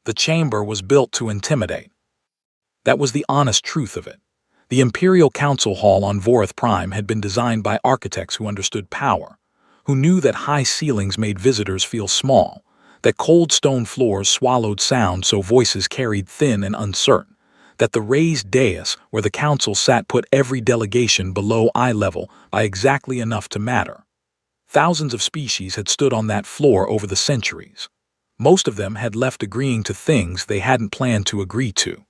The chamber was built to intimidate. That was the honest truth of it. The Imperial Council Hall on Vorith Prime had been designed by architects who understood power, who knew that high ceilings made visitors feel small, that cold stone floors swallowed sound so voices carried thin and uncertain, that the raised dais where the council sat put every delegation below eye level by exactly enough to matter. Thousands of species had stood on that floor over the centuries. Most of them had left agreeing to things they hadn't planned to agree to.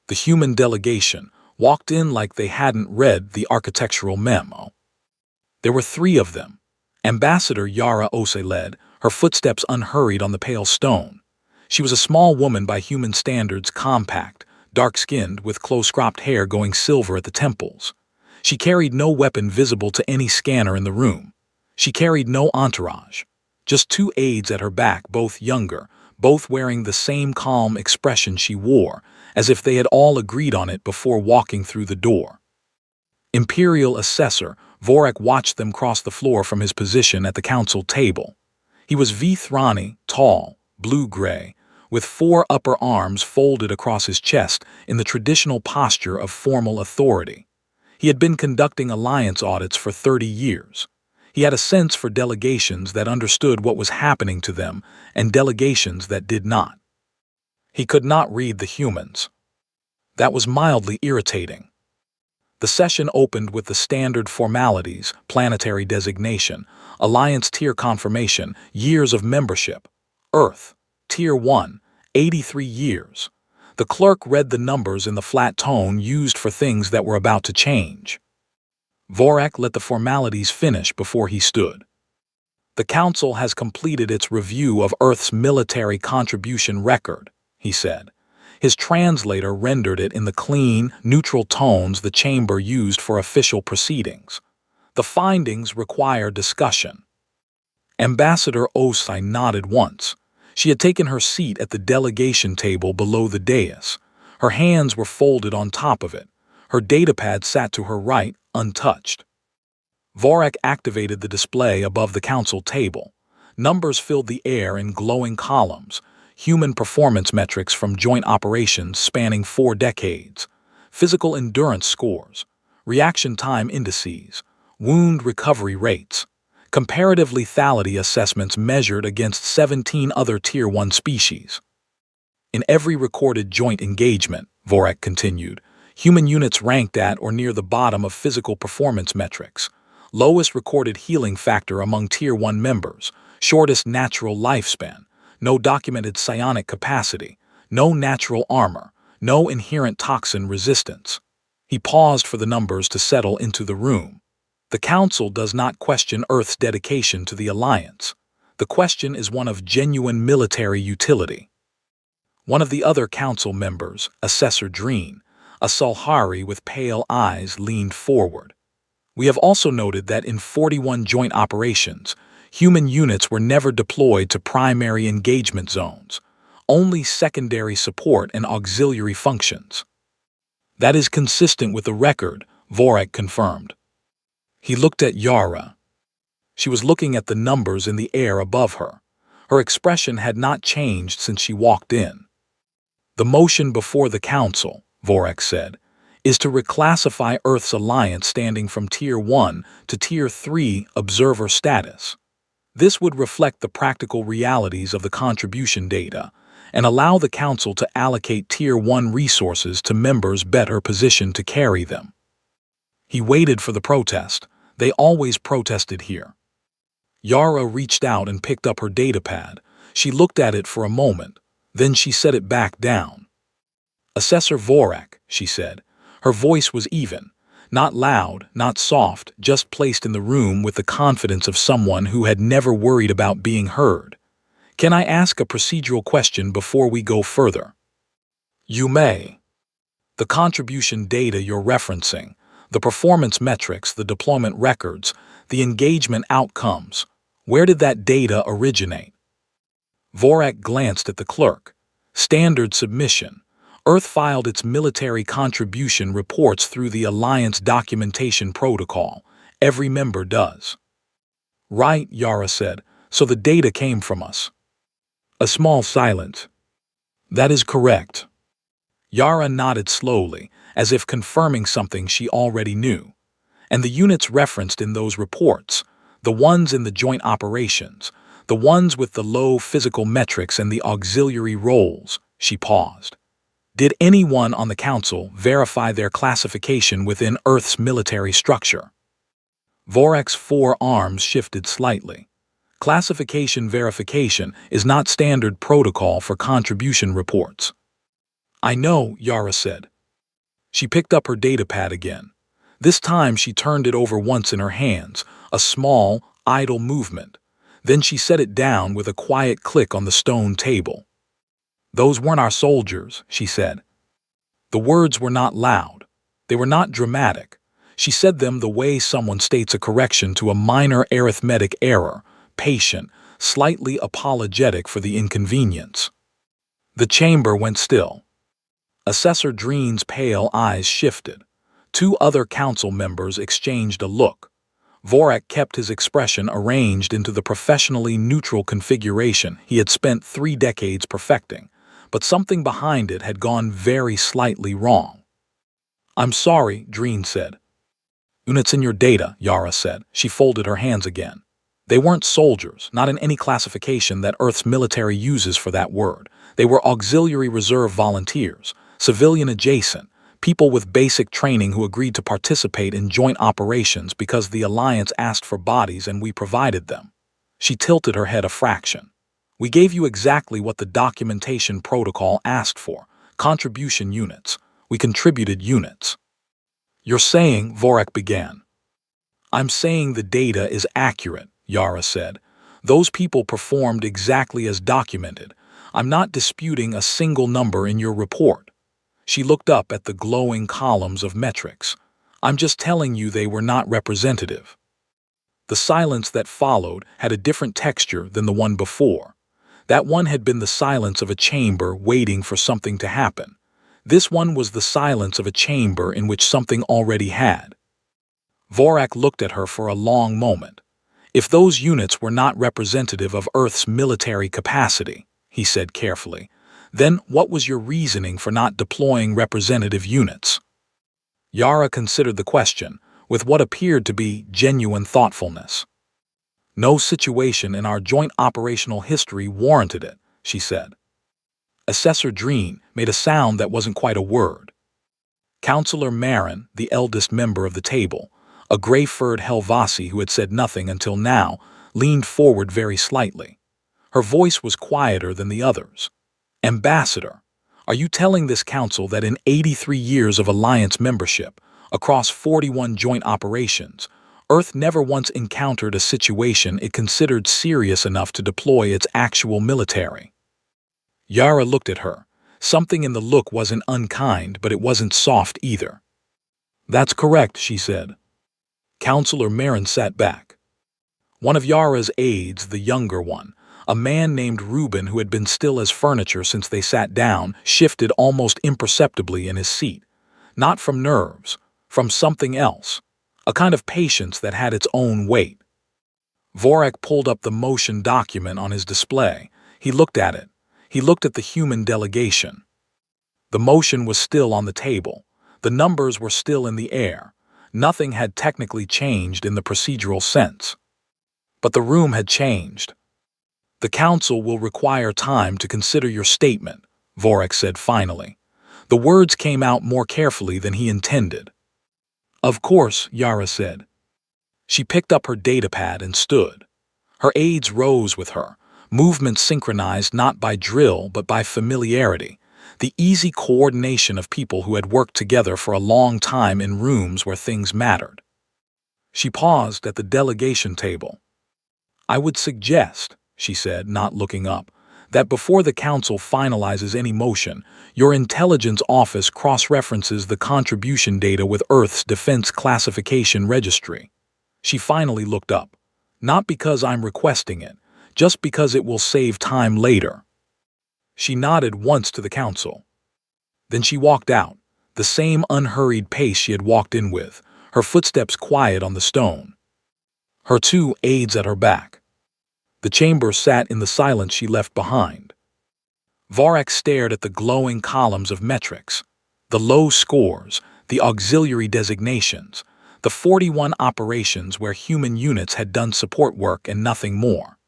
The human delegation walked in like they hadn't read the architectural memo. There were 3 of them. Ambassador Yara Ose led, her footsteps unhurried on the pale stone. She was a small woman by human standards, compact, dark-skinned, with close-cropped hair going silver at the temples. She carried no weapon visible to any scanner in the room. She carried no entourage. Just 2 aides at her back, both younger, both wearing the same calm expression she wore, as if they had all agreed on it before walking through the door. Imperial Assessor Vorak watched them cross the floor from his position at the council table. He was Vithrani, tall, blue-gray, with 4 upper arms folded across his chest in the traditional posture of formal authority. He had been conducting alliance audits for 30 years. He had a sense for delegations that understood what was happening to them and delegations that did not. He could not read the humans. That was mildly irritating. The session opened with the standard formalities: planetary designation, alliance tier confirmation, years of membership. Earth, Tier 1, 83 years. The clerk read the numbers in the flat tone used for things that were about to change. Vorak let the formalities finish before he stood. The Council has completed its review of Earth's military contribution record, he said. His translator rendered it in the clean, neutral tones the chamber used for official proceedings. The findings require discussion. Ambassador Osai nodded once. She had taken her seat at the delegation table below the dais. Her hands were folded on top of it. Her datapad sat to her right, untouched. Vorak activated the display above the council table. Numbers filled the air in glowing columns. Human performance metrics from joint operations spanning 4 decades. Physical endurance scores. Reaction time indices. Wound recovery rates. Comparative lethality assessments measured against 17 other Tier 1 species. In every recorded joint engagement, Vorak continued, human units ranked at or near the bottom of physical performance metrics. Lowest recorded healing factor among Tier 1 members. Shortest natural lifespan. No documented psionic capacity. No natural armor. No inherent toxin resistance. He paused for the numbers to settle into the room. The Council does not question Earth's dedication to the Alliance. The question is one of genuine military utility. One of the other Council members, Assessor Dreen, a Salhari with pale eyes, leaned forward. We have also noted that in 41 joint operations, human units were never deployed to primary engagement zones, only secondary support and auxiliary functions. That is consistent with the record, Vorak confirmed. He looked at Yara. She was looking at the numbers in the air above her. Her expression had not changed since she walked in. The motion before the Council, Vorak said, is to reclassify Earth's alliance standing from Tier 1 to Tier 3 observer status. This would reflect the practical realities of the contribution data and allow the Council to allocate Tier 1 resources to members better positioned to carry them. He waited for the protest. They always protested here. Yara reached out and picked up her datapad. She looked at it for a moment. Then she set it back down. Assessor Vorak, she said. Her voice was even. Not loud, not soft, just placed in the room with the confidence of someone who had never worried about being heard. Can I ask a procedural question before we go further? You may. The contribution data you're referencing, the performance metrics, the deployment records, the engagement outcomes, where did that data originate? Vorak glanced at the clerk. Standard submission. Earth filed its military contribution reports through the Alliance Documentation Protocol. Every member does. Right, Yara said, so the data came from us. A small silence. That is correct. Yara nodded slowly, as if confirming something she already knew. And the units referenced in those reports, the ones in the joint operations, the ones with the low physical metrics and the auxiliary roles, she paused. Did anyone on the council verify their classification within Earth's military structure? Vorek's four arms shifted slightly. Classification verification is not standard protocol for contribution reports. I know, Yara said. She picked up her datapad again. This time she turned it over once in her hands, a small, idle movement. Then she set it down with a quiet click on the stone table. Those weren't our soldiers, she said. The words were not loud. They were not dramatic. She said them the way someone states a correction to a minor arithmetic error, patient, slightly apologetic for the inconvenience. The chamber went still. Assessor Dreen's pale eyes shifted. Two other council members exchanged a look. Vorek kept his expression arranged into the professionally neutral configuration he had spent 3 decades perfecting, but something behind it had gone very slightly wrong. I'm sorry, Dreen said. Units in your data, Yara said. She folded her hands again. They weren't soldiers, not in any classification that Earth's military uses for that word. They were auxiliary reserve volunteers, civilian adjacent, people with basic training who agreed to participate in joint operations because the Alliance asked for bodies and we provided them. She tilted her head a fraction. We gave you exactly what the documentation protocol asked for, contribution units. We contributed units. You're saying, Vorek began. I'm saying the data is accurate, Yara said. Those people performed exactly as documented. I'm not disputing a single number in your report. She looked up at the glowing columns of metrics. I'm just telling you they were not representative. The silence that followed had a different texture than the one before. That one had been the silence of a chamber waiting for something to happen. This one was the silence of a chamber in which something already had. Vorek looked at her for a long moment. If those units were not representative of Earth's military capacity, he said carefully, then what was your reasoning for not deploying representative units? Yara considered the question with what appeared to be genuine thoughtfulness. No situation in our joint operational history warranted it, she said. Assessor Dreen made a sound that wasn't quite a word. Counselor Marin, the eldest member of the table, a gray-furred Helvasi who had said nothing until now, leaned forward very slightly. Her voice was quieter than the others. Ambassador, are you telling this council that in 83 years of Alliance membership, across 41 joint operations, Earth never once encountered a situation it considered serious enough to deploy its actual military? Yara looked at her. Something in the look wasn't unkind, but it wasn't soft either. That's correct, she said. Counselor Marin sat back. One of Yara's aides, the younger one, a man named Reuben who had been still as furniture since they sat down, shifted almost imperceptibly in his seat. Not from nerves, from something else, a kind of patience that had its own weight. Vorek pulled up the motion document on his display. He looked at it. He looked at the human delegation. The motion was still on the table. The numbers were still in the air. Nothing had technically changed in the procedural sense. But the room had changed. The council will require time to consider your statement, Vorek said finally. The words came out more carefully than he intended. Of course, Yara said. She picked up her datapad and stood. Her aides rose with her, movements synchronized not by drill but by familiarity, the easy coordination of people who had worked together for a long time in rooms where things mattered. She paused at the delegation table. I would suggest, she said, not looking up, that before the council finalizes any motion, your intelligence office cross-references the contribution data with Earth's Defense Classification Registry. She finally looked up. Not because I'm requesting it, just because it will save time later. She nodded once to the council. Then she walked out, the same unhurried pace she had walked in with, her footsteps quiet on the stone. Her two aides at her back. The chamber sat in the silence she left behind. Vorek stared at the glowing columns of metrics, the low scores, the auxiliary designations, the 41 operations where human units had done support work and nothing more.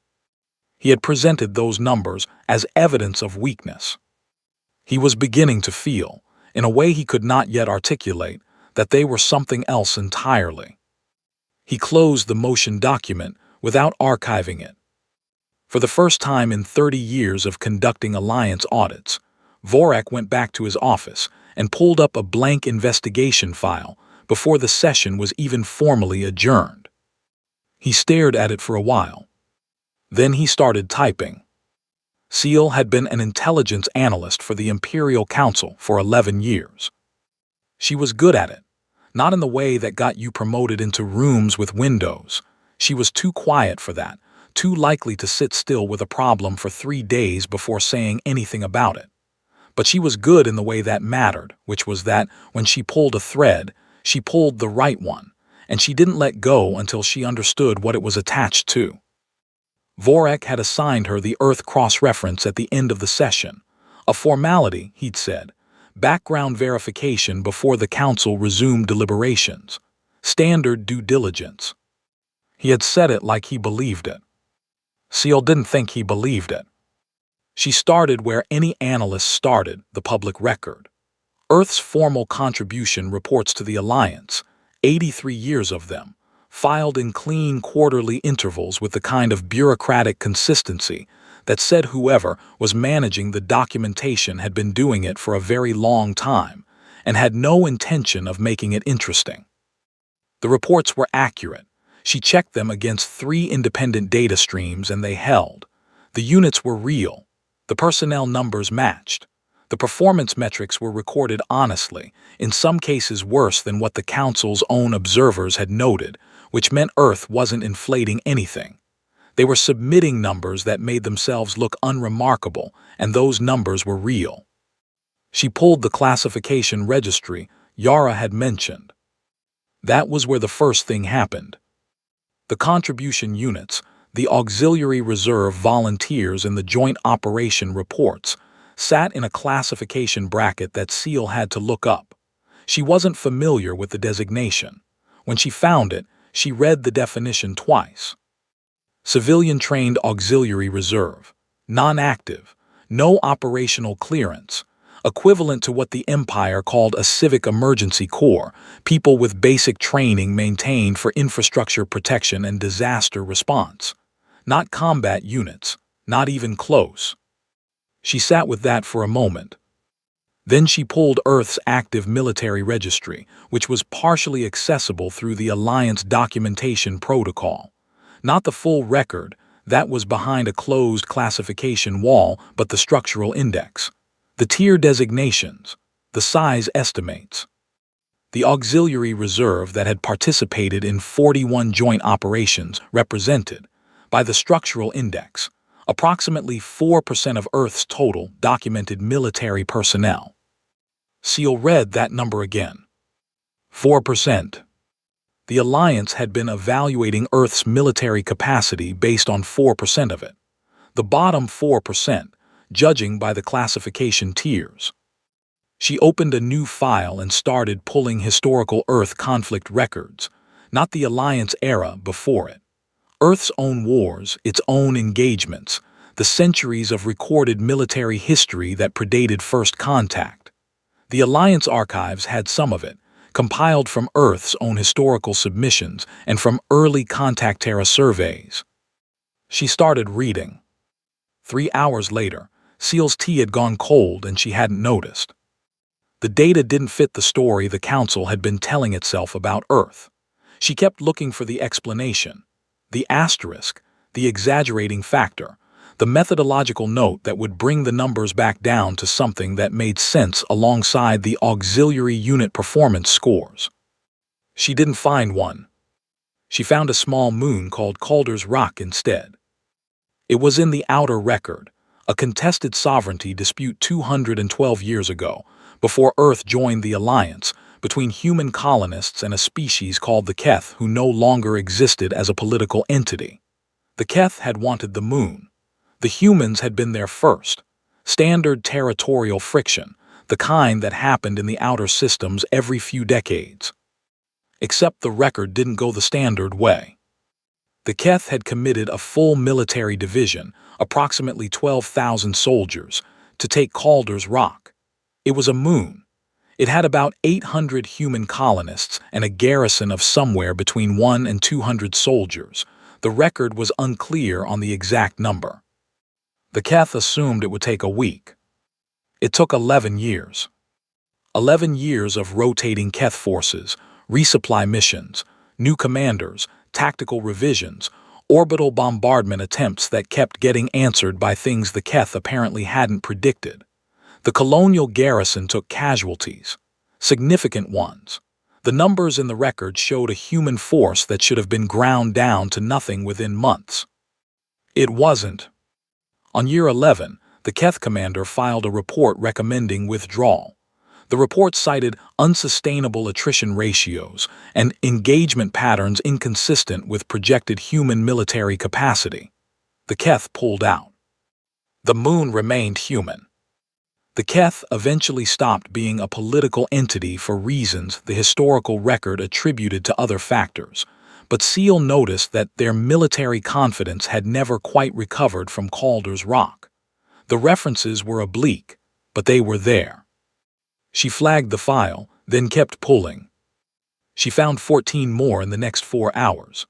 He had presented those numbers as evidence of weakness. He was beginning to feel, in a way he could not yet articulate, that they were something else entirely. He closed the motion document without archiving it. For the first time in 30 years of conducting Alliance audits, Vorek went back to his office and pulled up a blank investigation file before the session was even formally adjourned. He stared at it for a while. Then he started typing. Seal had been an intelligence analyst for the Imperial Council for 11 years. She was good at it, not in the way that got you promoted into rooms with windows. She was too quiet for that, too likely to sit still with a problem for 3 days before saying anything about it. But she was good in the way that mattered, which was that when she pulled a thread, she pulled the right one, and she didn't let go until she understood what it was attached to. Vorek had assigned her the Earth cross-reference at the end of the session, a formality, he'd said, background verification before the council resumed deliberations, standard due diligence. He had said it like he believed it. Seal didn't think he believed it. She started where any analyst started, the public record. Earth's formal contribution reports to the Alliance, 83 years of them, filed in clean quarterly intervals with the kind of bureaucratic consistency that said whoever was managing the documentation had been doing it for a very long time and had no intention of making it interesting. The reports were accurate. She checked them against 3 independent data streams and they held. The units were real. The personnel numbers matched. The performance metrics were recorded honestly, in some cases worse than what the Council's own observers had noted, which meant Earth wasn't inflating anything. They were submitting numbers that made themselves look unremarkable, and those numbers were real. She pulled the classification registry Yara had mentioned. That was where the first thing happened. The contribution units, the auxiliary reserve volunteers and the joint operation reports, sat in a classification bracket that Seal had to look up. She wasn't familiar with the designation. When she found it, she read the definition twice. Civilian-trained auxiliary reserve, non-active, no operational clearance, equivalent to what the Empire called a civic emergency corps, people with basic training maintained for infrastructure protection and disaster response. Not combat units, not even close. She sat with that for a moment. Then she pulled Earth's active military registry, which was partially accessible through the Alliance documentation protocol. Not the full record, that was behind a closed classification wall, but the structural index, the tier designations, the size estimates. The auxiliary reserve that had participated in 41 joint operations represented, by the structural index, approximately 4% of Earth's total documented military personnel. Seal read that number again. 4%. The Alliance had been evaluating Earth's military capacity based on 4% of it. The bottom 4%, judging by the classification tiers. She opened a new file and started pulling historical Earth conflict records, not the Alliance era before it. Earth's own wars, its own engagements, the centuries of recorded military history that predated first contact. The Alliance archives had some of it, compiled from Earth's own historical submissions and from early contact-era surveys. She started reading. 3 hours later, Seal's tea had gone cold and she hadn't noticed. The data didn't fit the story the Council had been telling itself about Earth. She kept looking for the explanation, the asterisk, the exaggerating factor, the methodological note that would bring the numbers back down to something that made sense alongside the auxiliary unit performance scores. She didn't find one. She found a small moon called Calder's Rock instead. It was in the outer record, a contested sovereignty dispute 212 years ago, before Earth joined the Alliance, between human colonists and a species called the Keth who no longer existed as a political entity. The Keth had wanted the moon. The humans had been there first. Standard territorial friction, the kind that happened in the outer systems every few decades. Except the record didn't go the standard way. The Keth had committed a full military division, approximately 12,000 soldiers, to take Calder's Rock. It was a moon. It had about 800 human colonists and a garrison of somewhere between 1 and 200 soldiers. The record was unclear on the exact number. The Keth assumed it would take a week. It took 11 years. 11 years of rotating Keth forces, resupply missions, new commanders, tactical revisions, orbital bombardment attempts that kept getting answered by things the Keth apparently hadn't predicted. The colonial garrison took casualties, significant ones. The numbers in the record showed a human force that should have been ground down to nothing within months. It wasn't. On year 11, the Keth commander filed a report recommending withdrawal. The report cited unsustainable attrition ratios and engagement patterns inconsistent with projected human military capacity. The Keth pulled out. The moon remained human. The Keth eventually stopped being a political entity for reasons the historical record attributed to other factors, but Seal noticed that their military confidence had never quite recovered from Calder's Rock. The references were oblique, but they were there. She flagged the file, then kept pulling. She found 14 more in the next 4 hours.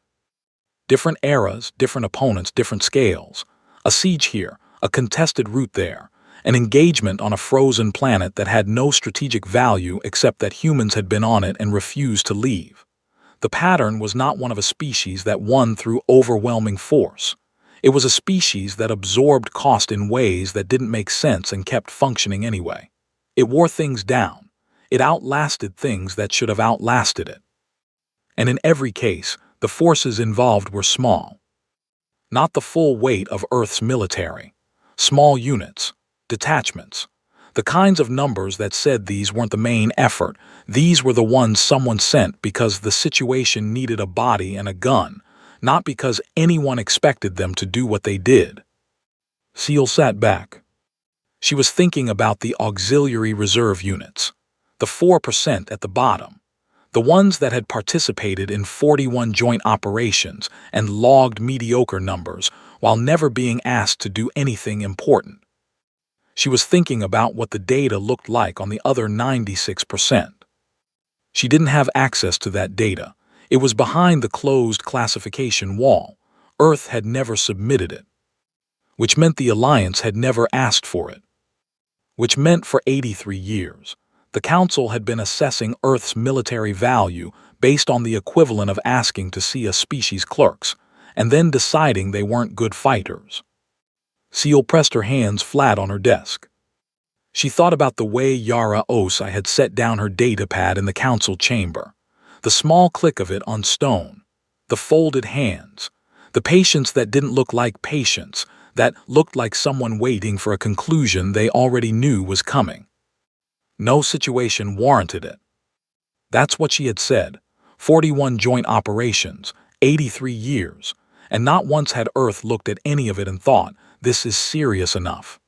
Different eras, different opponents, different scales. A siege here, a contested route there, an engagement on a frozen planet that had no strategic value except that humans had been on it and refused to leave. The pattern was not one of a species that won through overwhelming force. It was a species that absorbed cost in ways that didn't make sense and kept functioning anyway. It wore things down. It outlasted things that should have outlasted it. And in every case, the forces involved were small. Not the full weight of Earth's military. Small units, detachments. The kinds of numbers that said these weren't the main effort. These were the ones someone sent because the situation needed a body and a gun, not because anyone expected them to do what they did. Seal sat back. She was thinking about the auxiliary reserve units, the 4% at the bottom, the ones that had participated in 41 joint operations and logged mediocre numbers while never being asked to do anything important. She was thinking about what the data looked like on the other 96%. She didn't have access to that data. It was behind the closed classification wall. Earth had never submitted it, which meant the Alliance had never asked for it. Which meant for 83 years, the Council had been assessing Earth's military value based on the equivalent of asking to see a species clerks, and then deciding they weren't good fighters. Seal pressed her hands flat on her desk. She thought about the way Yara Osai had set down her datapad in the Council chamber, the small click of it on stone, the folded hands, the patience that didn't look like patience, that looked like someone waiting for a conclusion they already knew was coming. No situation warranted it. That's what she had said. 41 joint operations, 83 years, and not once had Earth looked at any of it and thought, this is serious enough.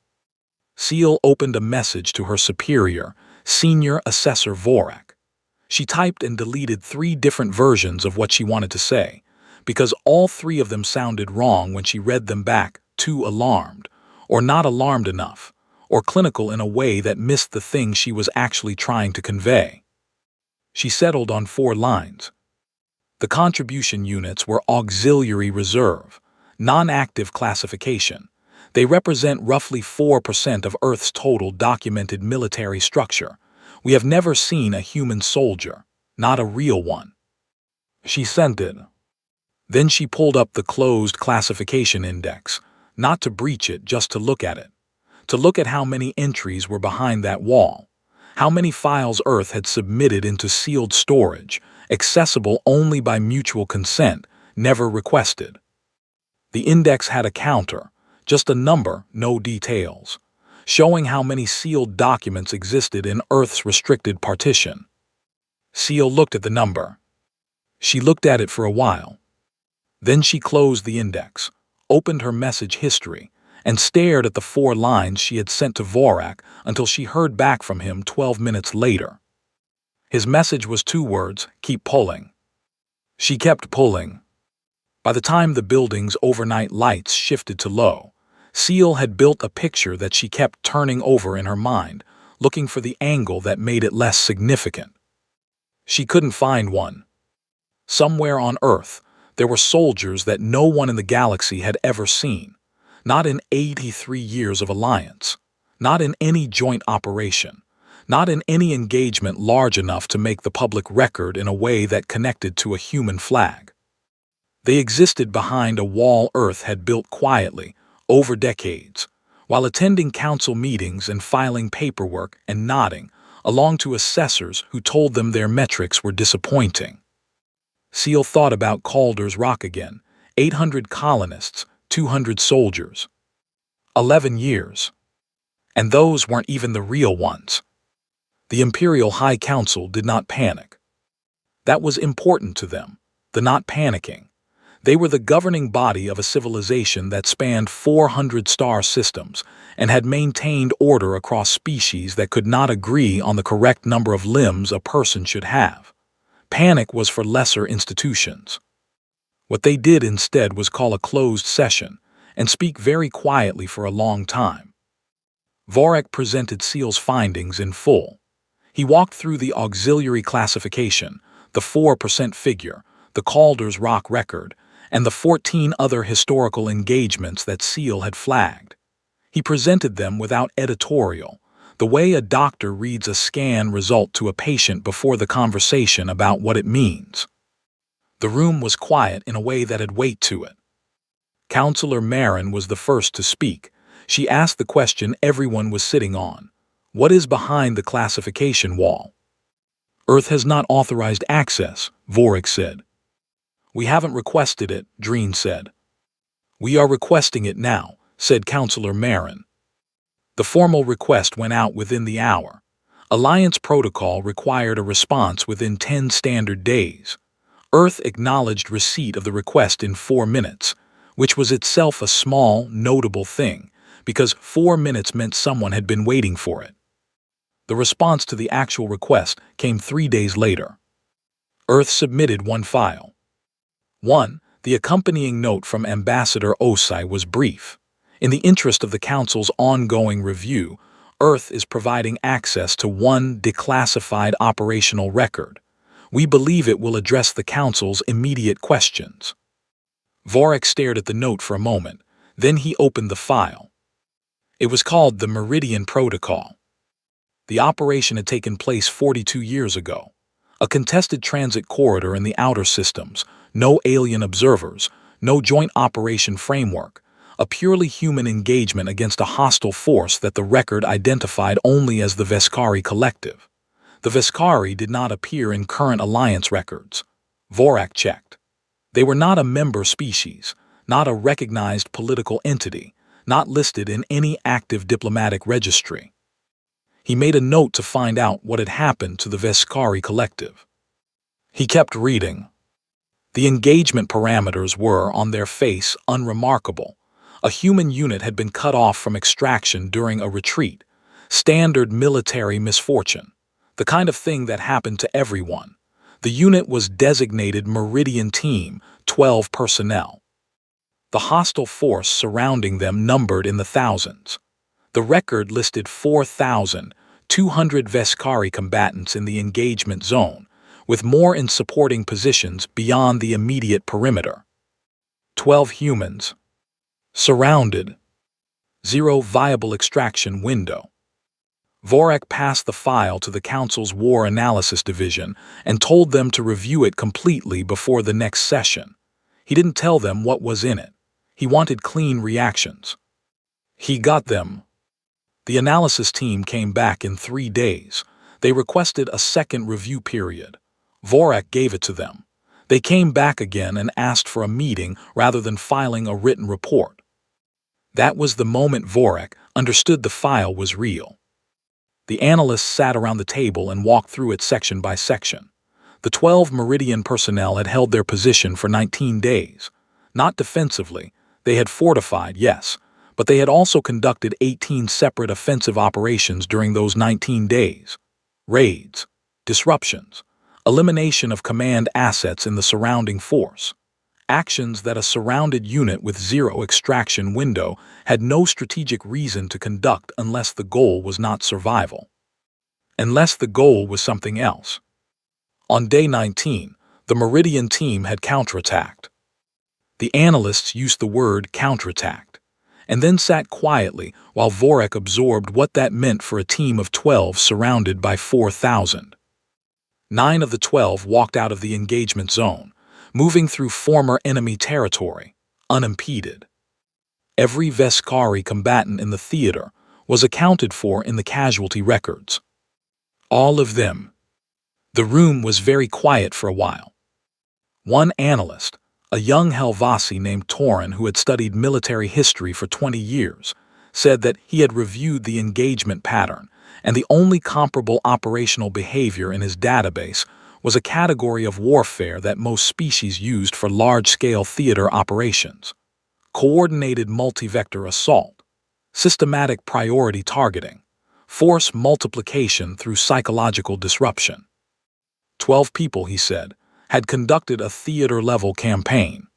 Seal opened a message to her superior, Senior Assessor Vorak. She typed and deleted 3 different versions of what she wanted to say, because all 3 of them sounded wrong when she read them back, too alarmed, or not alarmed enough, or clinical in a way that missed the thing she was actually trying to convey. She settled on 4 lines. The contribution units were auxiliary reserve, non-active classification. They represent roughly 4% of Earth's total documented military structure. We have never seen a human soldier, not a real one. She sent it. Then she pulled up the closed classification index, not to breach it, just to look at it. To look at how many entries were behind that wall, how many files Earth had submitted into sealed storage, accessible only by mutual consent, never requested. The index had a counter, just a number, no details, showing how many sealed documents existed in Earth's restricted partition. Seal looked at the number. She looked at it for a while. Then she closed the index, opened her message history, and stared at the 4 lines she had sent to Vorak until she heard back from him 12 minutes later. His message was 2 words: keep pulling. She kept pulling. By the time the building's overnight lights shifted to low, Seal had built a picture that she kept turning over in her mind, looking for the angle that made it less significant. She couldn't find one. Somewhere on Earth, there were soldiers that no one in the galaxy had ever seen, not in 83 years of alliance, not in any joint operation, not in any engagement large enough to make the public record in a way that connected to a human flag. They existed behind a wall Earth had built quietly, over decades, while attending council meetings and filing paperwork and nodding along to assessors who told them their metrics were disappointing. Seal thought about Calder's Rock again: 800 colonists, 200 soldiers. 11 years. And those weren't even the real ones. The Imperial High Council did not panic. That was important to them, the not panicking. They were the governing body of a civilization that spanned 400 star systems and had maintained order across species that could not agree on the correct number of limbs a person should have. Panic was for lesser institutions. What they did instead was call a closed session and speak very quietly for a long time. Vorak presented Seal's findings in full. He walked through the auxiliary classification, the 4% figure, the Calder's Rock record, and the 14 other historical engagements that Seal had flagged. He presented them without editorial, the way a doctor reads a scan result to a patient before the conversation about what it means. The room was quiet in a way that had weight to it. Counselor Marin was the first to speak. She asked the question everyone was sitting on: what is behind the classification wall? Earth has not authorized access, Vorak said. We haven't requested it, Dreen said. We are requesting it now, said Counselor Marin. The formal request went out within the hour. Alliance protocol required a response within 10 standard days. Earth acknowledged receipt of the request in 4 minutes, which was itself a small, notable thing, because 4 minutes meant someone had been waiting for it. The response to the actual request came 3 days later. Earth submitted 1 file. 1. The accompanying note from Ambassador Osai was brief. In the interest of the Council's ongoing review, Earth is providing access to 1 declassified operational record. We believe it will address the Council's immediate questions. Vorak stared at the note for a moment, then he opened the file. It was called the Meridian Protocol. The operation had taken place 42 years ago. A contested transit corridor in the outer systems, no alien observers, no joint operation framework, a purely human engagement against a hostile force that the record identified only as the Veskari Collective. The Veskari did not appear in current Alliance records. Vorak checked. They were not a member species, not a recognized political entity, not listed in any active diplomatic registry. He made a note to find out what had happened to the Veskari Collective. He kept reading. The engagement parameters were, on their face, unremarkable. A human unit had been cut off from extraction during a retreat. Standard military misfortune. The kind of thing that happened to everyone. The unit was designated Meridian Team, 12 personnel. The hostile force surrounding them numbered in the thousands. The record listed 4,200 Veskari combatants in the engagement zone, with more in supporting positions beyond the immediate perimeter. 12 humans. Surrounded. 0 viable extraction window. Vorak passed the file to the Council's War Analysis Division and told them to review it completely before the next session. He didn't tell them what was in it. He wanted clean reactions. He got them. The analysis team came back in 3 days. They requested a second review period. Vorak gave it to them. They came back again and asked for a meeting rather than filing a written report. That was the moment Vorak understood the file was real. The analysts sat around the table and walked through it section by section. The 12 Meridian personnel had held their position for 19 days. Not defensively. They had fortified, yes, but they had also conducted 18 separate offensive operations during those 19 days. Raids, disruptions, elimination of command assets in the surrounding force. Actions that a surrounded unit with zero extraction window had no strategic reason to conduct unless the goal was not survival. Unless the goal was something else. On day 19, the Meridian team had counterattacked. The analysts used the word counterattacked, and then sat quietly while Vorak absorbed what that meant for a team of 12 surrounded by 4,000. 9 of the 12 walked out of the engagement zone, moving through former enemy territory, unimpeded. Every Veskari combatant in the theater was accounted for in the casualty records. All of them. The room was very quiet for a while. One analyst, a young Helvasi named Torin who had studied military history for 20 years, said that he had reviewed the engagement pattern, and the only comparable operational behavior in his database was a category of warfare that most species used for large-scale theater operations: coordinated multi-vector assault, systematic priority targeting, force multiplication through psychological disruption. 12 people, he said, had conducted a theater-level campaign.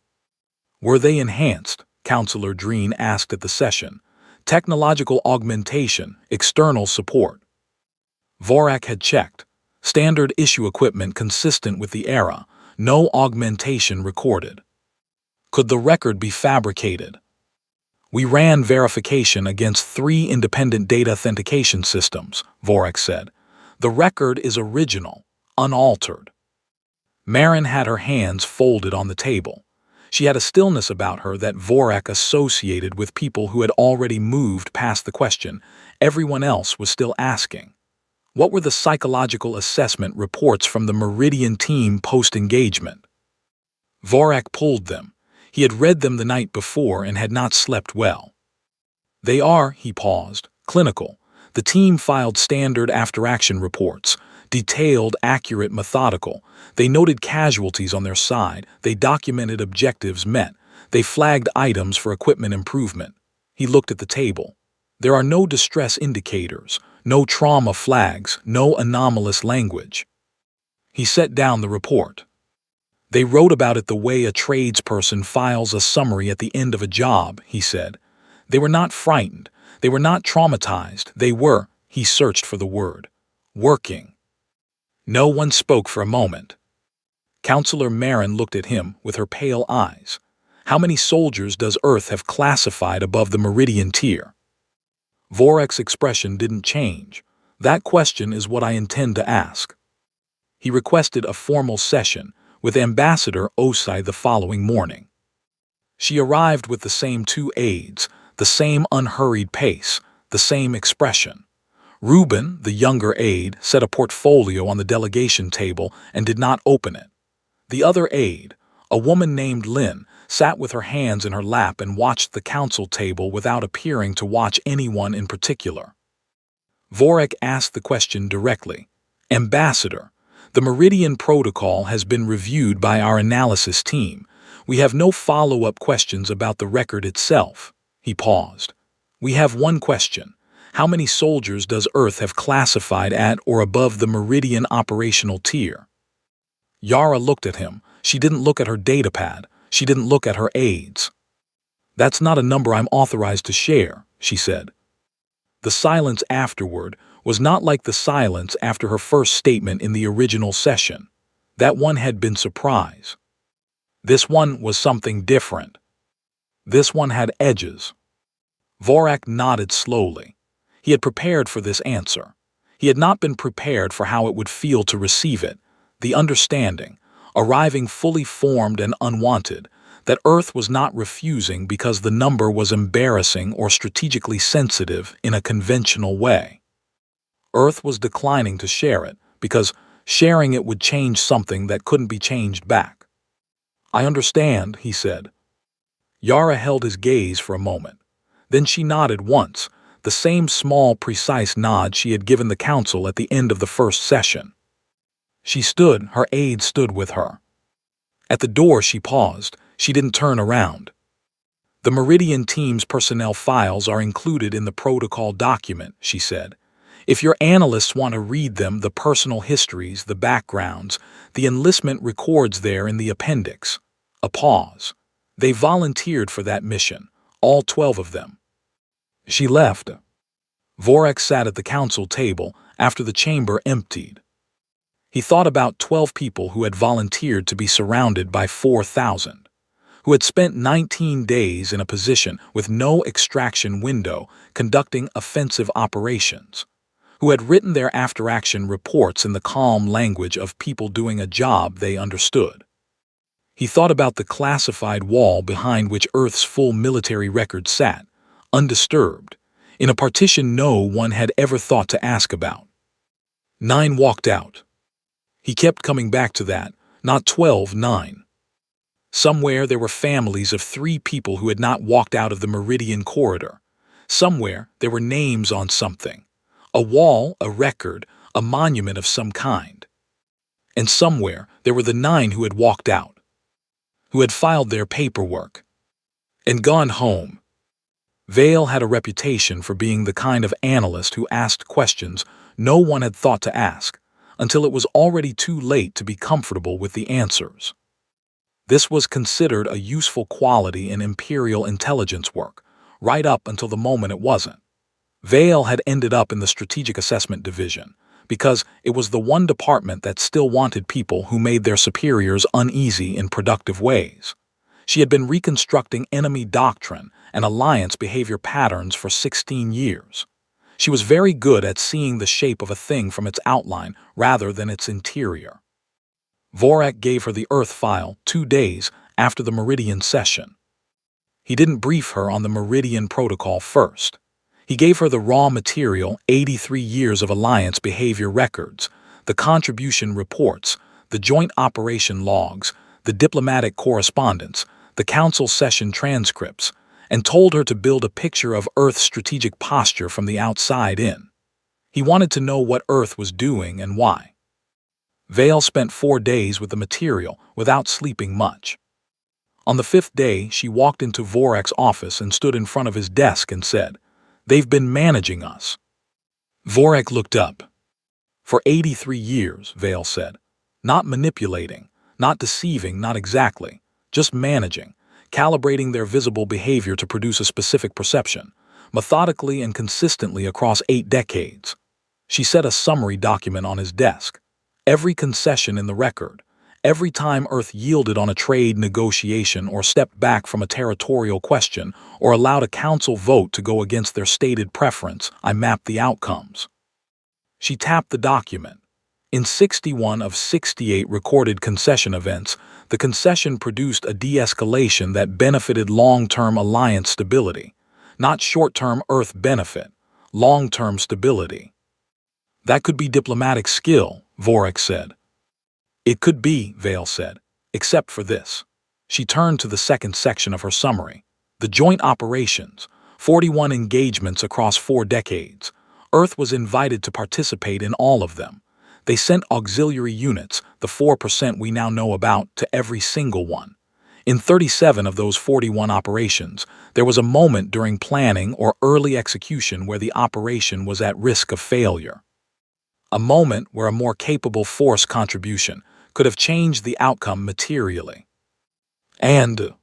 Were they enhanced? Counselor Dreen asked at the session. Technological augmentation, external support. Vorak had checked. Standard issue equipment consistent with the era, no augmentation recorded. Could the record be fabricated? We ran verification against 3 independent data authentication systems, Vorak said. The record is original, unaltered. Marin had her hands folded on the table. She had a stillness about her that Vorak associated with people who had already moved past the question. Everyone else was still asking. What were the psychological assessment reports from the Meridian team post-engagement? Vorak pulled them. He had read them the night before and had not slept well. They are, he paused, clinical. The team filed standard after-action reports, detailed, accurate, methodical. They noted casualties on their side. They documented objectives met. They flagged items for equipment improvement. He looked at the table. There are no distress indicators, no trauma flags, no anomalous language. He set down the report. They wrote about it the way a tradesperson files a summary at the end of a job, he said. They were not frightened. They were not traumatized. They were, he searched for the word, working. No one spoke for a moment. Counselor Marin looked at him with her pale eyes. How many soldiers does Earth have classified above the Meridian tier? Vorak's expression didn't change. That question is what I intend to ask. He requested a formal session with Ambassador Osai the following morning. She arrived with the same 2 aides, the same unhurried pace, the same expression. Reuben, the younger aide, set a portfolio on the delegation table and did not open it. The other aide, a woman named Lynn, sat with her hands in her lap and watched the council table without appearing to watch anyone in particular. Vorak asked the question directly. Ambassador, the Meridian Protocol has been reviewed by our analysis team. We have no follow-up questions about the record itself. He paused. We have one question. How many soldiers does Earth have classified at or above the Meridian operational tier? Yara looked at him. She didn't look at her datapad. She didn't look at her aides. That's not a number I'm authorized to share, she said. The silence afterward was not like the silence after her first statement in the original session. That one had been surprise. This one was something different. This one had edges. Vorak nodded slowly. He had prepared for this answer. He had not been prepared for how it would feel to receive it, the understanding, arriving fully formed and unwanted, that Earth was not refusing because the number was embarrassing or strategically sensitive in a conventional way. Earth was declining to share it because sharing it would change something that couldn't be changed back. I understand, he said. Yara held his gaze for a moment. Then she nodded once, the same small, precise nod she had given the council at the end of the first session. She stood, her aide stood with her. At the door she paused. She didn't turn around. The Meridian team's personnel files are included in the protocol document, she said. If your analysts want to read them, the personal histories, the backgrounds, the enlistment records there in the appendix. A pause. They volunteered for that mission, all 12 of them. She left. Vorak sat at the council table after the chamber emptied. He thought about 12 people who had volunteered to be surrounded by 4,000, who had spent 19 days in a position with no extraction window conducting offensive operations, who had written their after-action reports in the calm language of people doing a job they understood. He thought about the classified wall behind which Earth's full military record sat, undisturbed, in a partition no one had ever thought to ask about. 9 walked out. He kept coming back to that, not 12, 9. Somewhere there were families of 3 people who had not walked out of the Meridian corridor. Somewhere there were names on something. A wall, a record, a monument of some kind. And somewhere there were the 9 who had walked out, who had filed their paperwork, and gone home. Vale had a reputation for being the kind of analyst who asked questions no one had thought to ask, until it was already too late to be comfortable with the answers. This was considered a useful quality in Imperial intelligence work, right up until the moment it wasn't. Vale had ended up in the Strategic Assessment Division, because it was the one department that still wanted people who made their superiors uneasy in productive ways. She had been reconstructing enemy doctrine and alliance behavior patterns for 16 years. She was very good at seeing the shape of a thing from its outline rather than its interior. Vorak gave her the Earth file 2 days after the Meridian session. He didn't brief her on the Meridian protocol first. He gave her the raw material, 83 years of alliance behavior records, the contribution reports, the joint operation logs, the diplomatic correspondence, the council session transcripts, and told her to build a picture of Earth's strategic posture from the outside in. He wanted to know what Earth was doing and why. Vale spent 4 days with the material without sleeping much. On the 5th day, she walked into Vorak's office and stood in front of his desk and said, "They've been managing us." Vorak looked up. "For 83 years," Vale said. "Not manipulating, not deceiving, not exactly, just managing, calibrating their visible behavior to produce a specific perception, methodically and consistently across 8 decades. She set a summary document on his desk. Every concession in the record, every time Earth yielded on a trade negotiation or stepped back from a territorial question or allowed a council vote to go against their stated preference, I mapped the outcomes. She tapped the document. In 61 of 68 recorded concession events, the concession produced a de-escalation that benefited long-term alliance stability, not short-term Earth benefit, long-term stability. That could be diplomatic skill, Vorak said. It could be, Vale said, except for this. She turned to the second section of her summary. The joint operations, 41 engagements across 4 decades. Earth was invited to participate in all of them. They sent auxiliary units, the 4% we now know about, to every single one. In 37 of those 41 operations, there was a moment during planning or early execution where the operation was at risk of failure. A moment where a more capable force contribution could have changed the outcome materially. And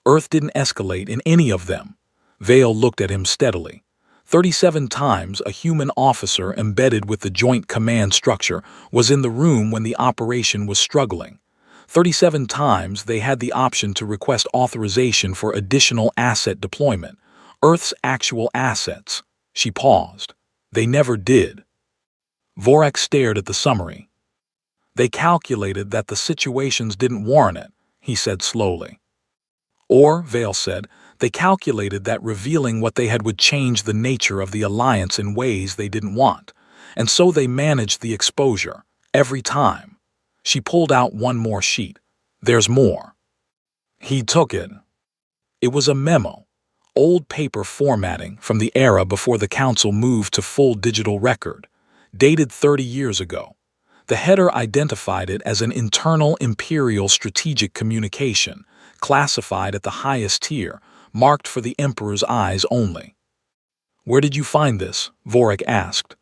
Earth didn't escalate in any of them. Vale looked at him steadily. 37 times a human officer embedded with the joint command structure was in the room when the operation was struggling. 37 times they had the option to request authorization for additional asset deployment, Earth's actual assets. She paused. They never did. Vorak stared at the summary. They calculated that the situations didn't warrant it, he said slowly. Or, Vale said, they calculated that revealing what they had would change the nature of the alliance in ways they didn't want, and so they managed the exposure, every time. She pulled out one more sheet. There's more. He took it. It was a memo, old paper formatting from the era before the council moved to full digital record, dated 30 years ago. The header identified it as an internal Imperial strategic communication, classified at the highest tier, marked for the Emperor's eyes only. "Where did you find this?" Vorik asked.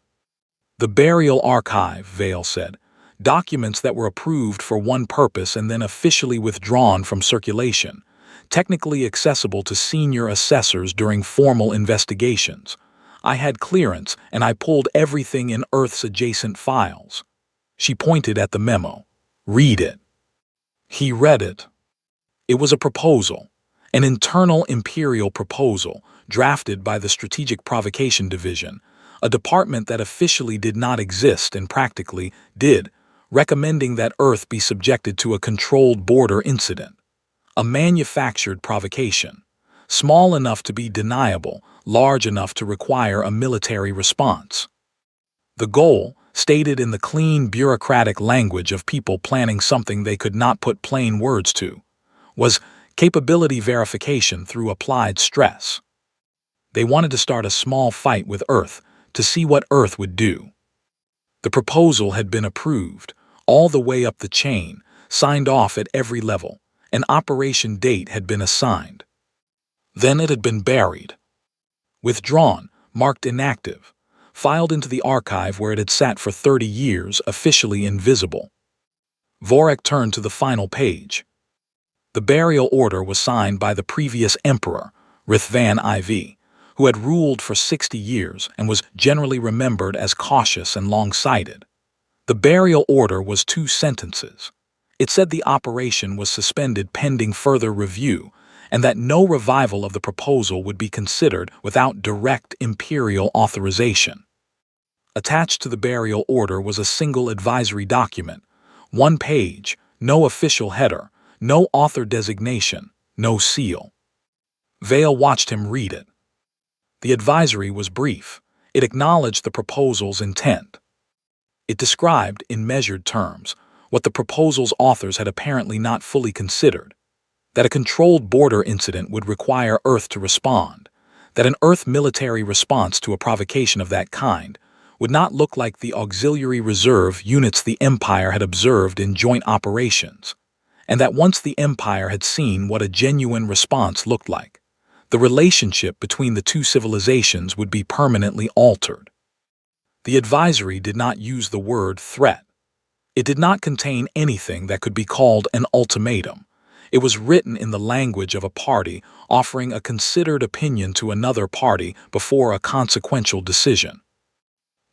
"The Burial Archive," Vale said. "Documents that were approved for one purpose and then officially withdrawn from circulation, technically accessible to senior assessors during formal investigations. I had clearance, and I pulled everything in Earth's adjacent files." She pointed at the memo. "Read it." He read it. It was a proposal, an internal Imperial proposal drafted by the Strategic Provocation Division, a department that officially did not exist and practically did, recommending that Earth be subjected to a controlled border incident. A manufactured provocation, small enough to be deniable, large enough to require a military response. The goal, stated in the clean bureaucratic language of people planning something they could not put plain words to, was capability verification through applied stress. They wanted to start a small fight with Earth to see what Earth would do. The proposal had been approved, all the way up the chain, signed off at every level. An operation date had been assigned. Then it had been buried. Withdrawn, marked inactive, filed into the archive where it had sat for 30 years, officially invisible. Vorik turned to the final page. The burial order was signed by the previous emperor, Rithvan IV, who had ruled for 60 years and was generally remembered as cautious and long-sighted. The burial order was 2 sentences. It said the operation was suspended pending further review, and that no revival of the proposal would be considered without direct Imperial authorization. Attached to the burial order was a single advisory document, 1 page, no official header, no author designation, no seal. Vale watched him read it. The advisory was brief. It acknowledged the proposal's intent. It described, in measured terms, what the proposal's authors had apparently not fully considered: that a controlled border incident would require Earth to respond, that an Earth military response to a provocation of that kind would not look like the auxiliary reserve units the Empire had observed in joint operations, and that once the Empire had seen what a genuine response looked like, the relationship between the 2 civilizations would be permanently altered. The advisory did not use the word threat. It did not contain anything that could be called an ultimatum. It was written in the language of a party offering a considered opinion to another party before a consequential decision.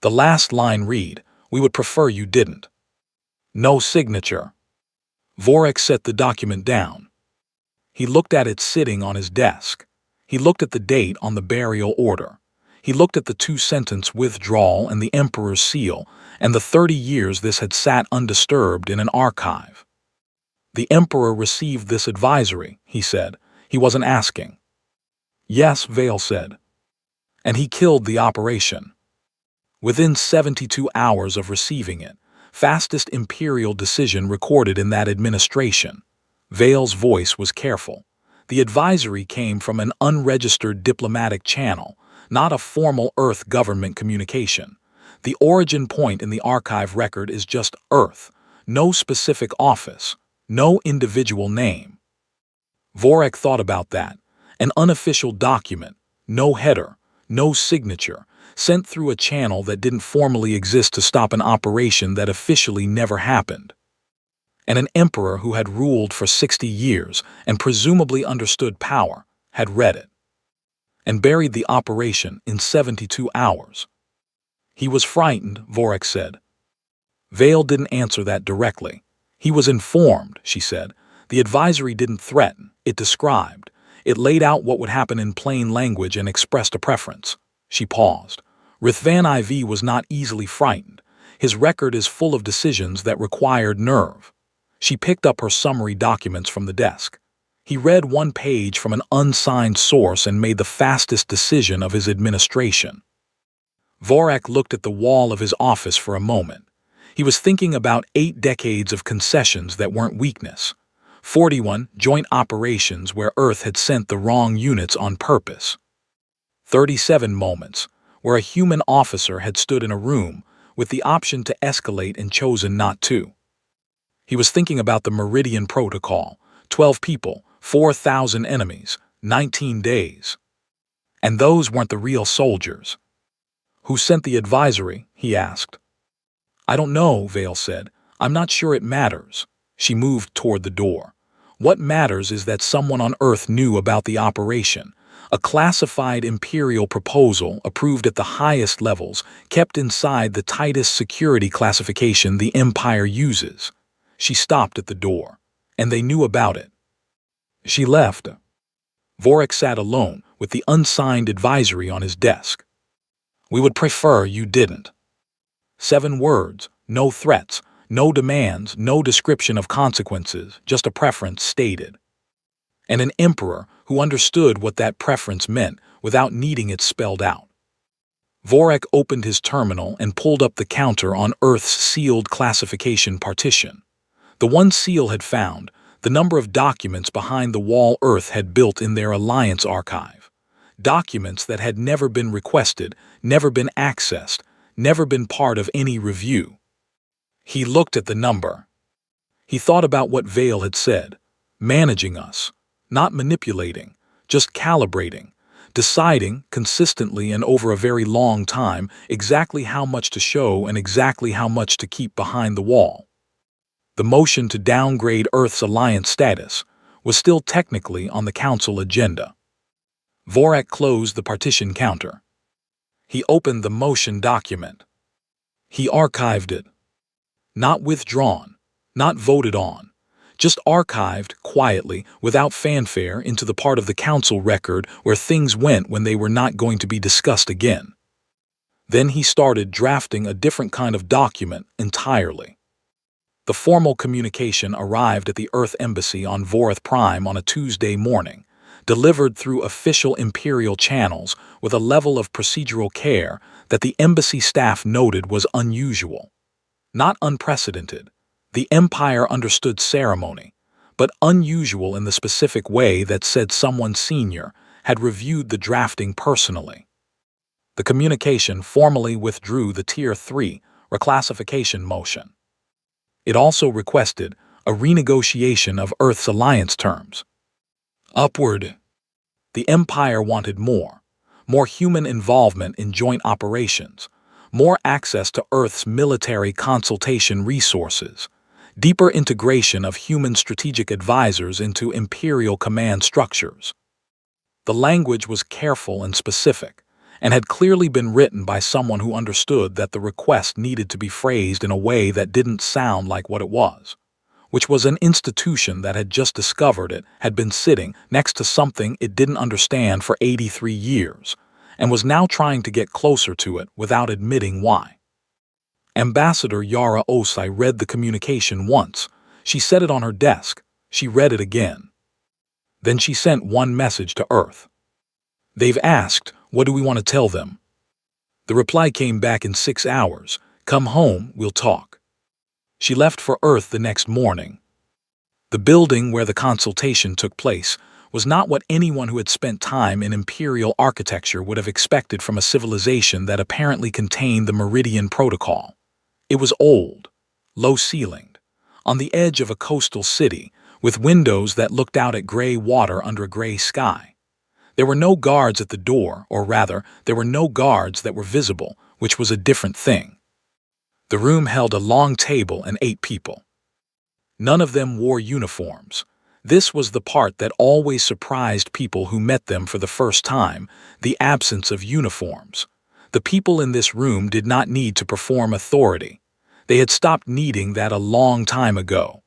The last line read, "We would prefer you didn't." No signature. Vorik set the document down. He looked at it sitting on his desk. He looked at the date on the burial order. He looked at the 2-sentence withdrawal and the Emperor's seal, and the 30 years this had sat undisturbed in an archive. "The Emperor received this advisory," he said. He wasn't asking. "Yes," Vale said. "And he killed the operation. Within 72 hours of receiving it, fastest Imperial decision recorded in that administration." Vale's voice was careful. The advisory came from an unregistered diplomatic channel, not a formal Earth government communication. The origin point in the archive record is just Earth, no specific office, no individual name. Vorik thought about that. An unofficial document, no header, no signature, sent through a channel that didn't formally exist to stop an operation that officially never happened. And an emperor who had ruled for 60 years and presumably understood power had read it and buried the operation in 72 hours. He was frightened, Vorik said. Vale didn't answer that directly. He was informed, she said. The advisory didn't threaten, it described. It laid out what would happen in plain language and expressed a preference. She paused. Rithvan IV was not easily frightened. His record is full of decisions that required nerve. She picked up her summary documents from the desk. He read 1 page from an unsigned source and made the fastest decision of his administration. Vorik looked at the wall of his office for a moment. He was thinking about 8 decades of concessions that weren't weakness. 41 joint operations where Earth had sent the wrong units on purpose. 37 moments where a human officer had stood in a room with the option to escalate and chosen not to. He was thinking about the Meridian Protocol, 12 people, 4,000 enemies, 19 days. And those weren't the real soldiers. Who sent the advisory? He asked. I don't know, Vale said. I'm not sure it matters. She moved toward the door. What matters is that someone on Earth knew about the operation. A classified Imperial proposal approved at the highest levels, kept inside the tightest security classification the Empire uses. She stopped at the door. And they knew about it. She left. Vorik sat alone with the unsigned advisory on his desk. We would prefer you didn't. 7 words, no threats, no demands, no description of consequences, just a preference stated. And an emperor who understood what that preference meant without needing it spelled out. Vorik opened his terminal and pulled up the counter on Earth's sealed classification partition. The one seal had found, the number of documents behind the wall Earth had built in their Alliance archive. Documents that had never been requested, never been accessed, never been part of any review. He looked at the number. He thought about what Vale had said. Managing us. Not manipulating. Just calibrating. Deciding, consistently and over a very long time, exactly how much to show and exactly how much to keep behind the wall. The motion to downgrade Earth's Alliance status was still technically on the Council agenda. Vorik closed the partition counter. He opened the motion document. He archived it. Not withdrawn, not voted on, just archived quietly, without fanfare, into the part of the Council record where things went when they were not going to be discussed again. Then he started drafting a different kind of document entirely. The formal communication arrived at the Earth Embassy on Vorith Prime on a Tuesday morning, delivered through official Imperial channels with a level of procedural care that the embassy staff noted was unusual. Not unprecedented. The Empire understood ceremony, but unusual in the specific way that said someone senior had reviewed the drafting personally. The communication formally withdrew the Tier 3 reclassification motion. It also requested a renegotiation of Earth's alliance terms. Upward. The Empire wanted more human involvement in joint operations, more access to Earth's military consultation resources, deeper integration of human strategic advisors into Imperial command structures. The language was careful and specific, and had clearly been written by someone who understood that the request needed to be phrased in a way that didn't sound like what it was, which was an institution that had just discovered it had been sitting next to something it didn't understand for 83 years, and was now trying to get closer to it without admitting why. Ambassador Yara Osai read the communication once. She set it on her desk. She read it again. Then she sent one message to Earth. They've asked, what do we want to tell them? The reply came back in 6 hours. Come home, we'll talk. She left for Earth the next morning. The building where the consultation took place was not what anyone who had spent time in Imperial architecture would have expected from a civilization that apparently contained the Meridian Protocol. It was old, low-ceilinged, on the edge of a coastal city, with windows that looked out at gray water under a gray sky. There were no guards at the door, or rather, there were no guards that were visible, which was a different thing. The room held a long table and 8 people. None of them wore uniforms. This was the part that always surprised people who met them for the first time, the absence of uniforms. The people in this room did not need to perform authority. They had stopped needing that a long time ago.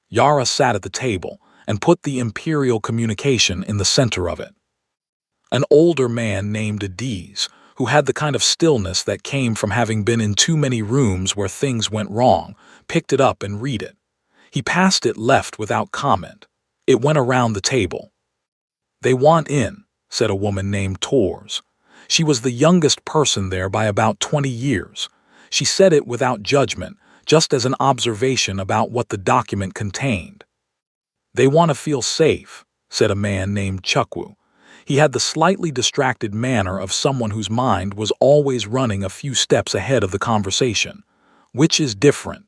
Yara sat at the table and put the Imperial communication in the center of it. An older man named Adiz, who had the kind of stillness that came from having been in too many rooms where things went wrong, picked it up and read it. He passed it left without comment. It went around the table. They want in, said a woman named Tors. She was the youngest person there by about 20 years. She said it without judgment, just as an observation about what the document contained. They want to feel safe, said a man named Chukwu. He had the slightly distracted manner of someone whose mind was always running a few steps ahead of the conversation. Which is different?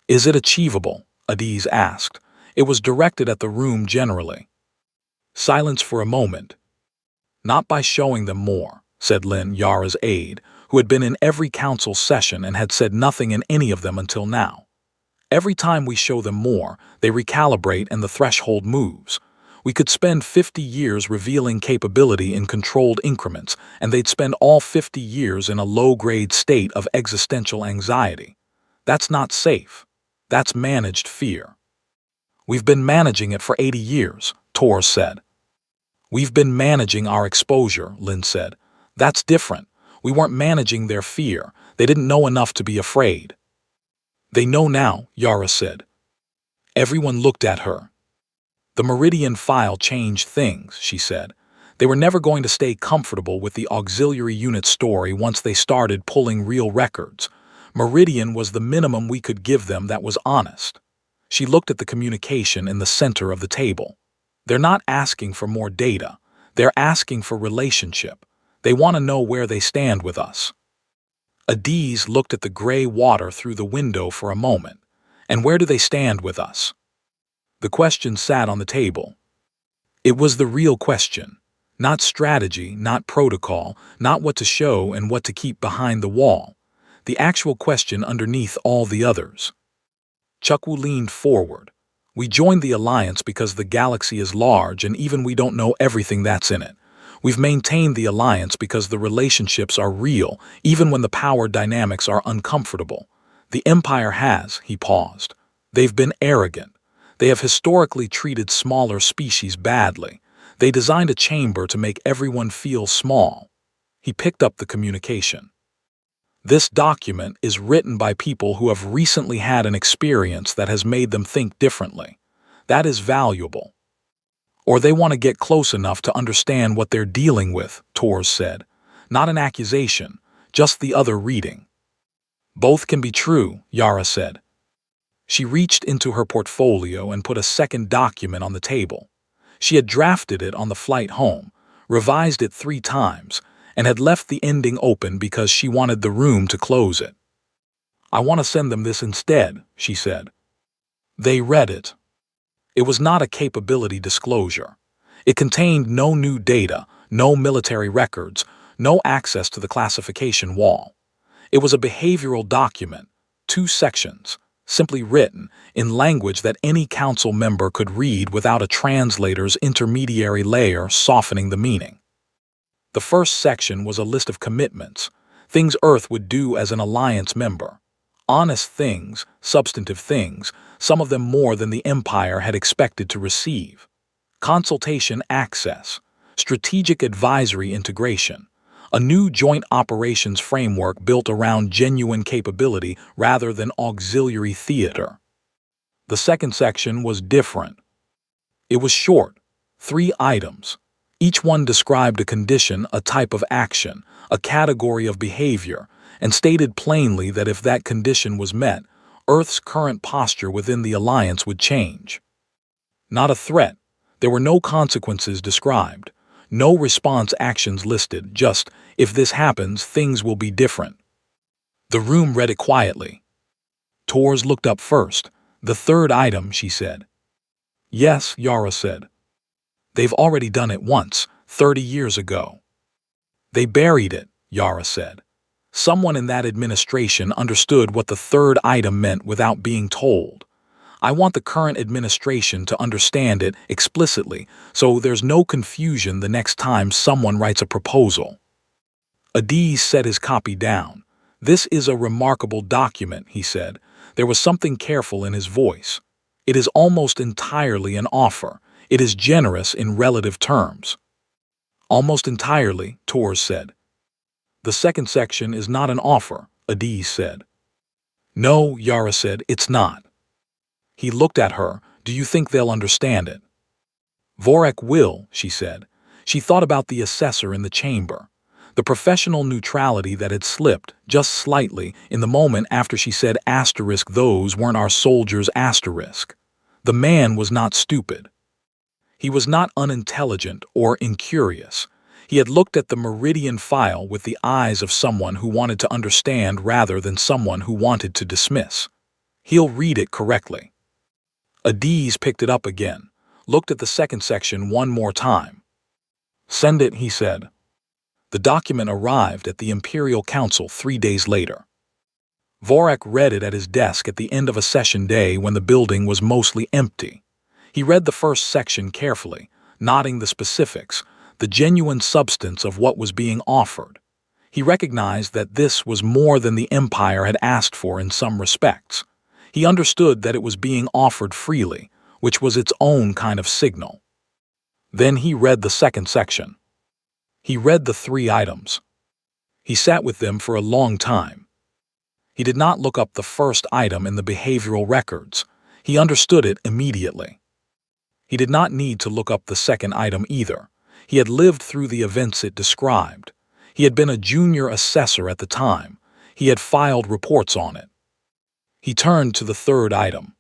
Is it achievable? Adiz asked. It was directed at the room generally. Silence for a moment. Not by showing them more, said Lin, Yara's aide, who had been in every council session and had said nothing in any of them until now. Every time we show them more, they recalibrate and the threshold moves. We could spend 50 years revealing capability in controlled increments, and they'd spend all 50 years in a low-grade state of existential anxiety. That's not safe. That's managed fear. We've been managing it for 80 years, Tor said. We've been managing our exposure, Lin said. That's different. We weren't managing their fear. They didn't know enough to be afraid. They know now, Yara said. Everyone looked at her. The Meridian file changed things, she said. They were never going to stay comfortable with the auxiliary unit story once they started pulling real records. Meridian was the minimum we could give them that was honest. She looked at the communication in the center of the table. They're not asking for more data. They're asking for relationship. They want to know where they stand with us. Adiz looked at the gray water through the window for a moment. And where do they stand with us? The question sat on the table. It was the real question. Not strategy, not protocol, not what to show and what to keep behind the wall. The actual question underneath all the others. Chukwu leaned forward. We joined the alliance because the galaxy is large and even we don't know everything that's in it. We've maintained the alliance because the relationships are real, even when the power dynamics are uncomfortable. The Empire has, he paused. They've been arrogant. They have historically treated smaller species badly. They designed a chamber to make everyone feel small. He picked up the communication. This document is written by people who have recently had an experience that has made them think differently. That is valuable. Or they want to get close enough to understand what they're dealing with, Tors said. Not an accusation, just the other reading. Both can be true, Yara said. She reached into her portfolio and put a second document on the table. She had drafted it on the flight home, revised it 3 times, and had left the ending open because she wanted the room to close it. I want to send them this instead, she said. They read it. It was not a capability disclosure. It contained no new data, no military records, no access to the classification wall. It was a behavioral document, 2 sections, simply written in language that any council member could read without a translator's intermediary layer softening the meaning. The first section was a list of commitments, things Earth would do as an alliance member. Honest things, substantive things, some of them more than the Empire had expected to receive. Consultation access, strategic advisory integration, a new joint operations framework built around genuine capability rather than auxiliary theater. The second section was different. It was short, 3 items. Each one described a condition, a type of action, a category of behavior, and stated plainly that if that condition was met, Earth's current posture within the alliance would change. Not a threat. There were no consequences described. No response actions listed, just, if this happens, things will be different. The room read it quietly. Tors looked up first. The third item, she said. Yes, Yara said. They've already done it once, 30 years ago. They buried it, Yara said. Someone in that administration understood what the third item meant without being told. I want the current administration to understand it explicitly, so there's no confusion the next time someone writes a proposal. Adiz set his copy down. This is a remarkable document, he said. There was something careful in his voice. It is almost entirely an offer. It is generous in relative terms. Almost entirely, Tors said. The second section is not an offer, Adiz said. No, Yara said, it's not. He looked at her. Do you think they'll understand it? Vorek will, she said. She thought about the assessor in the chamber. The professional neutrality that had slipped, just slightly, in the moment after she said asterisk those weren't our soldiers asterisk. The man was not stupid. He was not unintelligent or incurious. He had looked at the Meridian file with the eyes of someone who wanted to understand rather than someone who wanted to dismiss. He'll read it correctly. Adiz picked it up again, looked at the second section one more time. "Send it," he said. The document arrived at the Imperial Council 3 days later. Vorak read it at his desk at the end of a session day when the building was mostly empty. He read the first section carefully, noting the specifics, the genuine substance of what was being offered. He recognized that this was more than the Empire had asked for in some respects. He understood that it was being offered freely, which was its own kind of signal. Then he read the second section. He read the 3 items. He sat with them for a long time. He did not look up the first item in the behavioral records. He understood it immediately. He did not need to look up the second item either. He had lived through the events it described. He had been a junior assessor at the time. He had filed reports on it. He turned to the third item.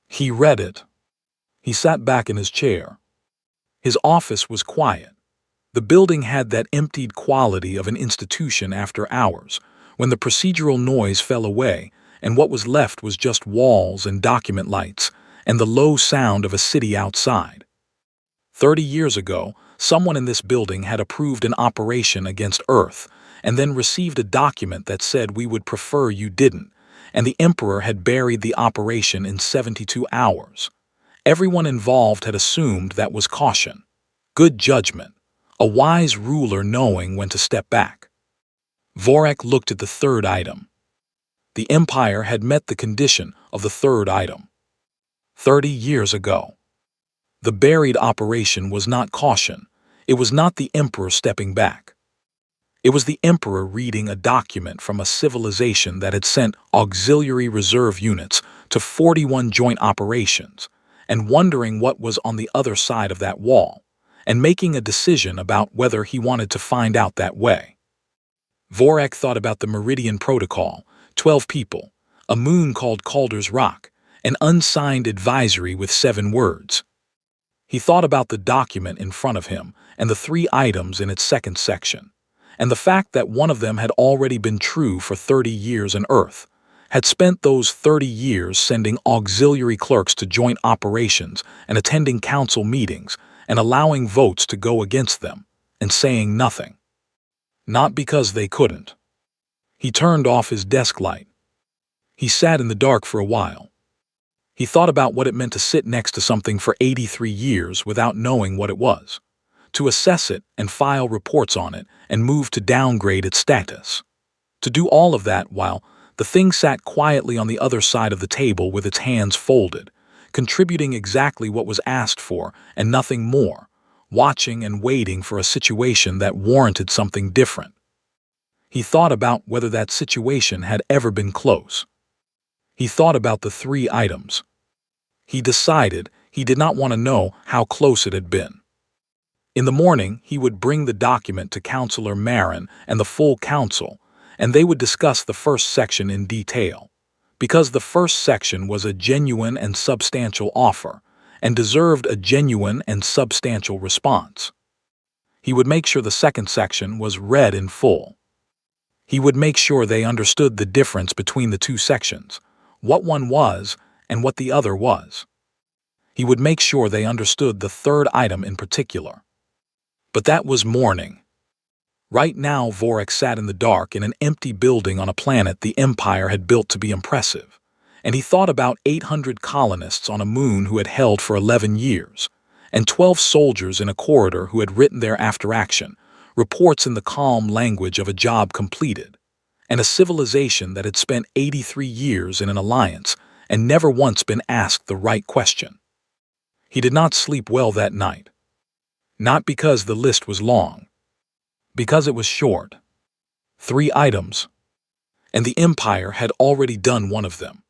He read it. He sat back in his chair. His office was quiet. The building had that emptied quality of an institution after hours, when the procedural noise fell away and what was left was just walls and document lights and the low sound of a city outside. 30 years ago, someone in this building had approved an operation against Earth and then received a document that said we would prefer you didn't, and the Emperor had buried the operation in 72 hours. Everyone involved had assumed that was caution, good judgment, a wise ruler knowing when to step back. Vorak looked at the third item. The Empire had met the condition of the third item. 30 years ago. The buried operation was not caution. It was not the Emperor stepping back. It was the Emperor reading a document from a civilization that had sent auxiliary reserve units to 41 joint operations and wondering what was on the other side of that wall and making a decision about whether he wanted to find out that way. Vorak thought about the Meridian Protocol, 12 people, a moon called Calder's Rock, an unsigned advisory with 7 words. He thought about the document in front of him and the 3 items in its second section, and the fact that one of them had already been true for 30 years on Earth, had spent those 30 years sending auxiliary clerks to joint operations and attending council meetings and allowing votes to go against them, and saying nothing. Not because they couldn't. He turned off his desk light. He sat in the dark for a while. He thought about what it meant to sit next to something for 83 years without knowing what it was, to assess it and file reports on it and move to downgrade its status. To do all of that while the thing sat quietly on the other side of the table with its hands folded, contributing exactly what was asked for and nothing more, watching and waiting for a situation that warranted something different. He thought about whether that situation had ever been close. He thought about the 3 items. He decided he did not want to know how close it had been. In the morning, he would bring the document to Councillor Marin and the full council, and they would discuss the first section in detail, because the first section was a genuine and substantial offer and deserved a genuine and substantial response. He would make sure the second section was read in full. He would make sure they understood the difference between the 2 sections, what one was and what the other was. He would make sure they understood the third item in particular. But that was morning. Right now, Vorak sat in the dark in an empty building on a planet the Empire had built to be impressive, and he thought about 800 colonists on a moon who had held for 11 years, and 12 soldiers in a corridor who had written their after-action reports in the calm language of a job completed, and a civilization that had spent 83 years in an alliance and never once been asked the right question. He did not sleep well that night. Not because the list was long, because it was short. 3 items, and the Empire had already done one of them.